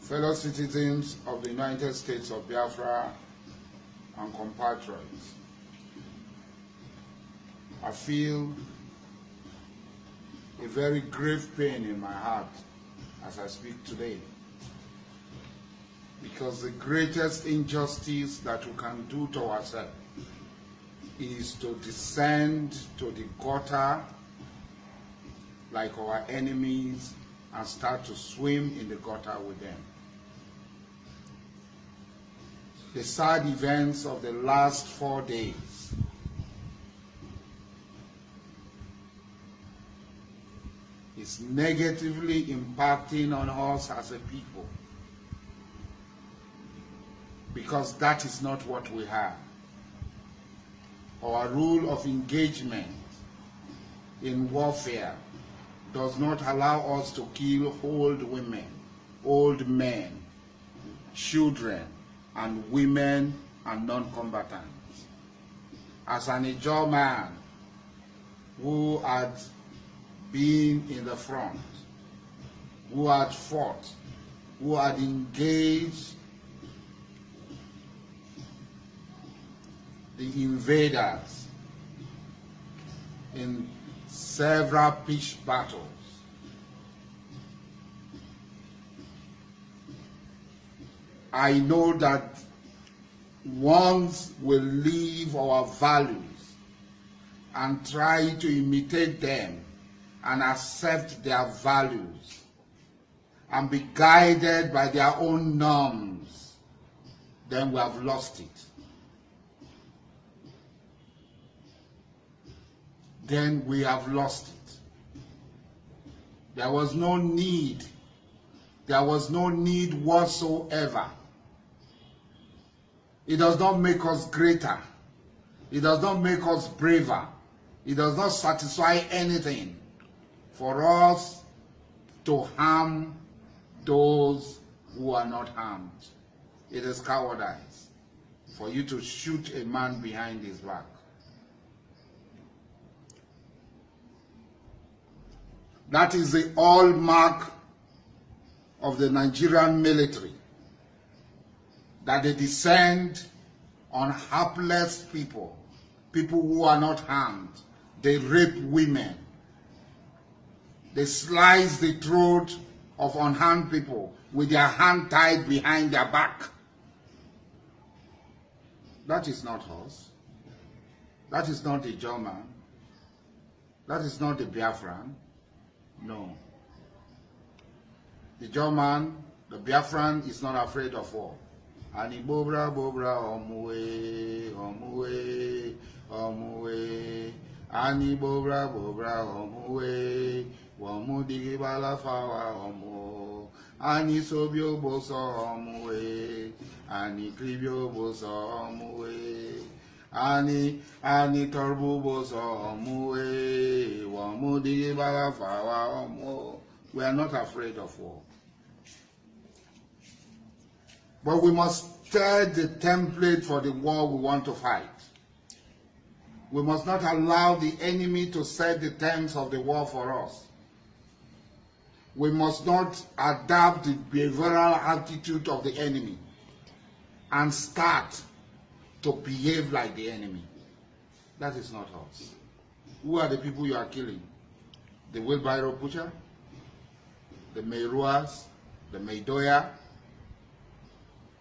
fellow citizens of the United States of Biafra and compatriots, I feel a very grave pain in my heart as I speak today, because the greatest injustice that we can do to ourselves is to descend to the gutter like our enemies and start to swim in the gutter with them. The sad events of the last 4 days is negatively impacting on us as a people, because that is not what we have. Our rule of engagement in warfare does not allow us to kill old women, old men, children, and women and non-combatants. As an Ijaw man who had been in the front, who had fought, who had engaged the invaders in several pitched battles, I know that once we leave our values and try to imitate them and accept their values and be guided by their own norms, then we have lost it. Then we have lost it. There was no need. There was no need whatsoever. It does not make us greater. It does not make us braver. It does not satisfy anything for us to harm those who are not harmed. It is cowardice for you to shoot a man behind his back. That is the hallmark of the Nigerian military, that they descend on hapless people, people who are not harmed. They rape women. They slice the throat of unharmed people with their hand tied behind their back. That is not us. That is not the German. That is not the Biafran. No. The German, the Biafran, is not afraid of war. Ani bobra bobra omuwe, omuwe, omuwe. Ani bobra bobra omuwe, womu digibala fawa omu. Ani sobio boso omuwe, ani kribio boso omuwe. Ani torbu boso omuwe, womu digibala fawa omu. We are not afraid of war. But we must set the template for the war we want to fight. We must not allow the enemy to set the terms of the war for us. We must not adapt the behavioral attitude of the enemy and start to behave like the enemy. That is not us. Who are the people you are killing? The wheelbarrow pusher? The Meiruas? The Meidoya?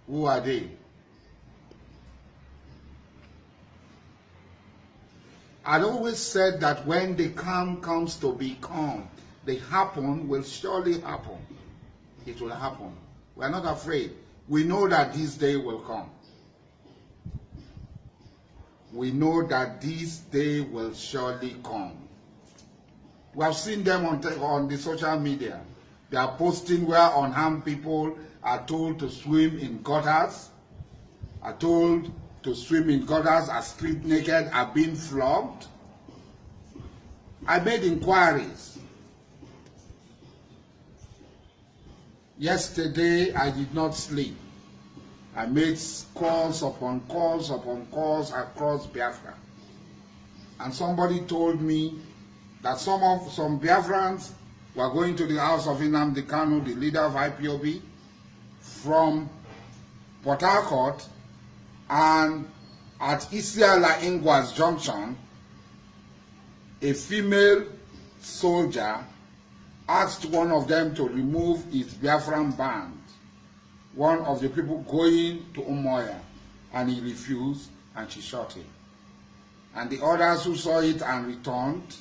Who are they? I'd always said that when the calm comes to become, the happen will surely happen. It will happen. We are not afraid. We know that this day will come. We know that this day will surely come. We have seen them on the social media. They are posting where unharmed people are told to swim in gutters, are told to swim in gutters, are stripped naked, are being flogged. I made inquiries. Yesterday, I did not sleep. I made calls upon calls upon calls across Biafra. And somebody told me that some Biafrans were going to the house of Nnamdi Kanu, the leader of Ipob, from Port Harcourt, and at Isiala Ingwa's junction, a female soldier asked one of them to remove his Biafran band, one of the people going to Umoya, and he refused, and she shot him. And the others who saw it and returned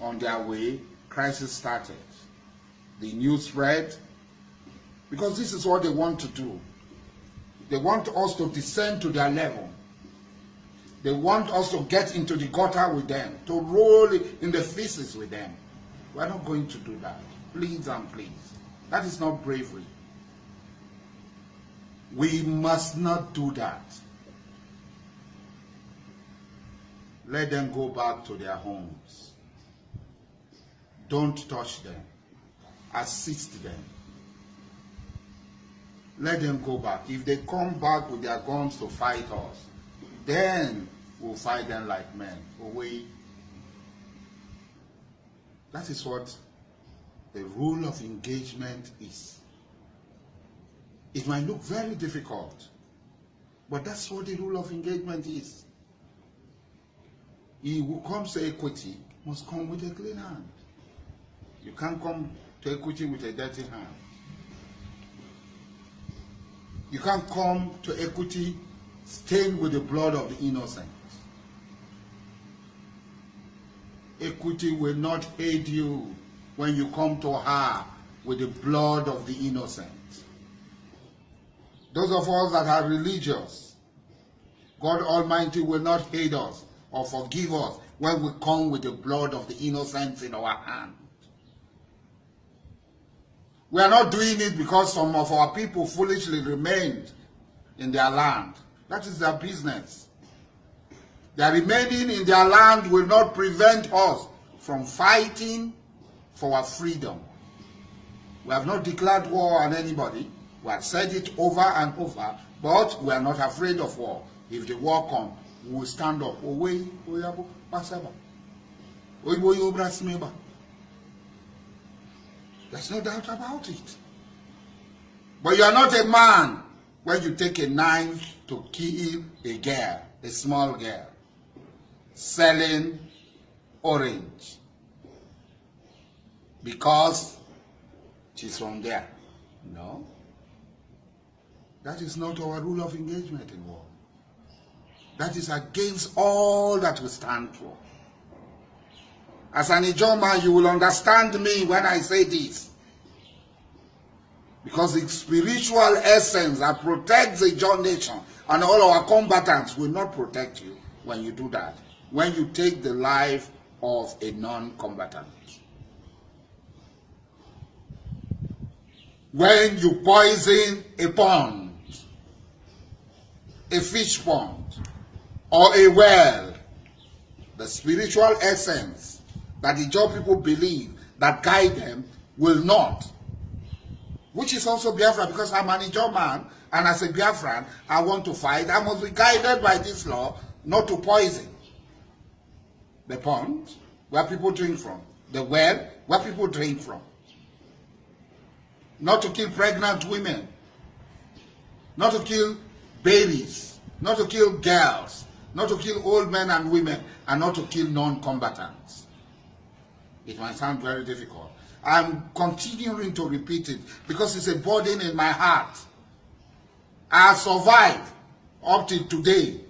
on their way, crisis started. The news spread, because this is what they want to do. They want us to descend to their level. They want us to get into the gutter with them, to roll in the feces with them. We're not going to do that. Please and please. That is not bravery. We must not do that. Let them go back to their homes. Don't touch them. Assist them. Let them go back. If they come back with their guns to fight us, then we'll fight them like men. Away. That is what the rule of engagement is. It might look very difficult, but that's what the rule of engagement is. He who comes to equity must come with a clean hand. You can't come to equity with a dirty hand. You can't come to equity stained with the blood of the innocent. Equity will not aid you when you come to her with the blood of the innocent. Those of us that are religious, God Almighty will not aid us or forgive us when we come with the blood of the innocents in our hand. We are not doing it because some of our people foolishly remained in their land. That is their business. Their remaining in their land will not prevent us from fighting for our freedom. We have not declared war on anybody. We have said it over and over, but we are not afraid of war. If the war comes, we will stand up. There's no doubt about it. But you are not a man when you take a knife to kill a girl, a small girl, selling orange because she's from there. No. That is not our rule of engagement in war. That is against all that we stand for. As an Ijoma, you will understand me when I say this. Because the spiritual essence that protects the Ijaw nation and all our combatants will not protect you when you do that. When you take the life of a non-combatant. When you poison a pond, a fish pond, or a well, the spiritual essence that the Ijaw people believe that guide them will not. Which is also Biafra, because I'm an Ijaw man, and as a Biafran, I want to fight. I must be guided by this law not to poison the pond where people drink from, the well where people drink from, not to kill pregnant women, not to kill babies, not to kill girls, not to kill old men and women, and not to kill non-combatants. It might sound very difficult. I'm continuing to repeat it because it's a burden in my heart. I have survived up till today.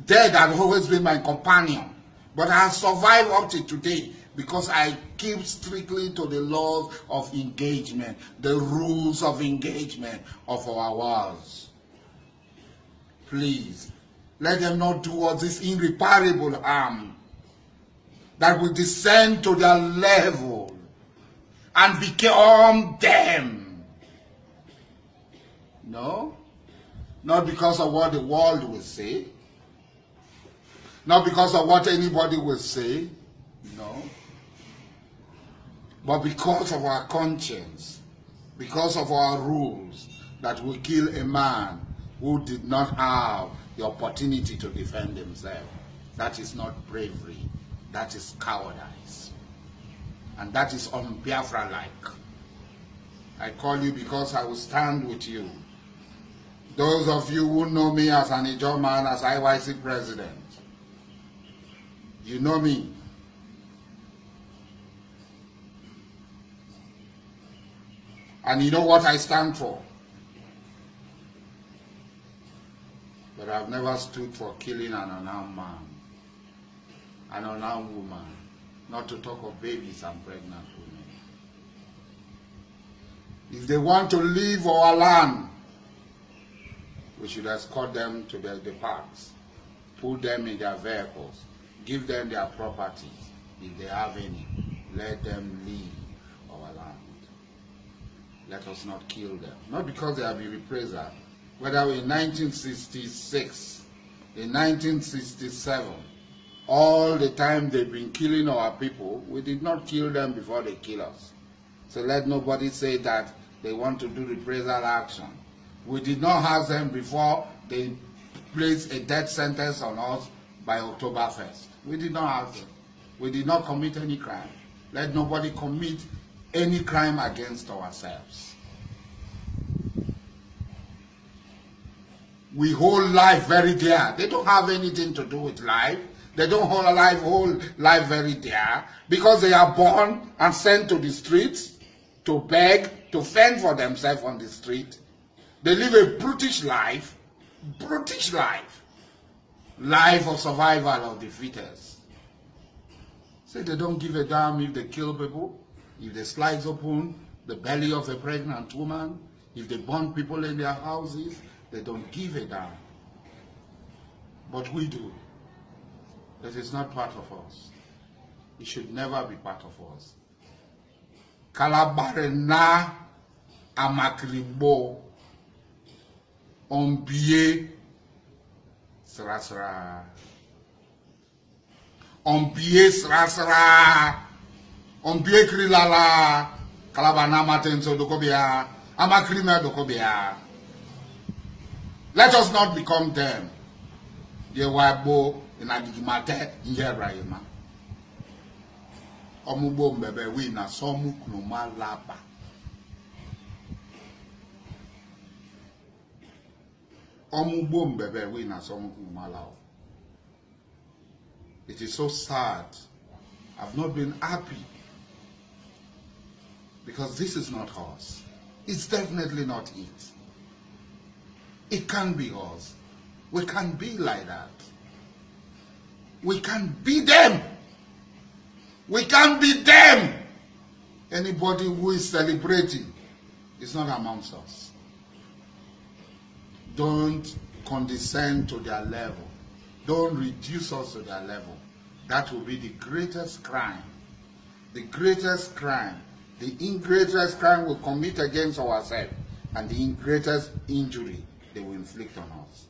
Death has always been my companion. But I have survived up till today because I keep strictly to the laws of engagement, the rules of engagement of our wars. Please, let them not do us this irreparable harm that will descend to their level and become them. No, not because of what the world will say, not because of what anybody will say, no, but because of our conscience, because of our rules, that will kill a man who did not have the opportunity to defend himself. That is not bravery, that is cowardice. And that is un-Biafra-like. I call you because I will stand with you. Those of you who know me as an Ijaw man, as IYC president, you know me. And you know what I stand for. But I've never stood for killing an unarmed man, an unarmed woman, not to talk of babies and pregnant women. If they want to leave our land, we should escort them to the parks, put them in their vehicles, give them their properties, if they have any. Let them leave our land. Let us not kill them. Not because they have been reprisal. Whether in 1966, in 1967, all the time they've been killing our people, we did not kill them before they kill us. So let nobody say that they want to do reprisal action. We did not have them before they placed a death sentence on us by October 1st. We did not have them. We did not commit any crime. Let nobody commit any crime against ourselves. We hold life very dear. They don't have anything to do with life. They don't hold life very dear because they are born and sent to the streets to beg, to fend for themselves on the street. They live a brutish life life of survival of the fittest. Say they don't give a damn if they kill people, if they slice open the belly of a pregnant woman, if they burn people in their houses, they don't give a damn. But we do. That is not part of us. It should never be part of us. Kalabarena amakribo ombie srasra. Ombie srasra. Ombie krilala. Kalabana matenso dokobia. Amakrime dokobia. Let us not become them. Yewabo inadigimate njerayima. Omubo mbebe wina somu knuma laba. Omubo mbebe wina somu knuma laba. It is so sad. I've not been happy. Because this is not us. It's definitely not it. It can't be us. We can't be like that. We can't be them. We can't be them. Anybody who is celebrating is not amongst us. Don't condescend to their level. Don't reduce us to their level. That will be the greatest crime. The greatest crime. The greatest crime we'll commit against ourselves. And the greatest injury they will inflict on us.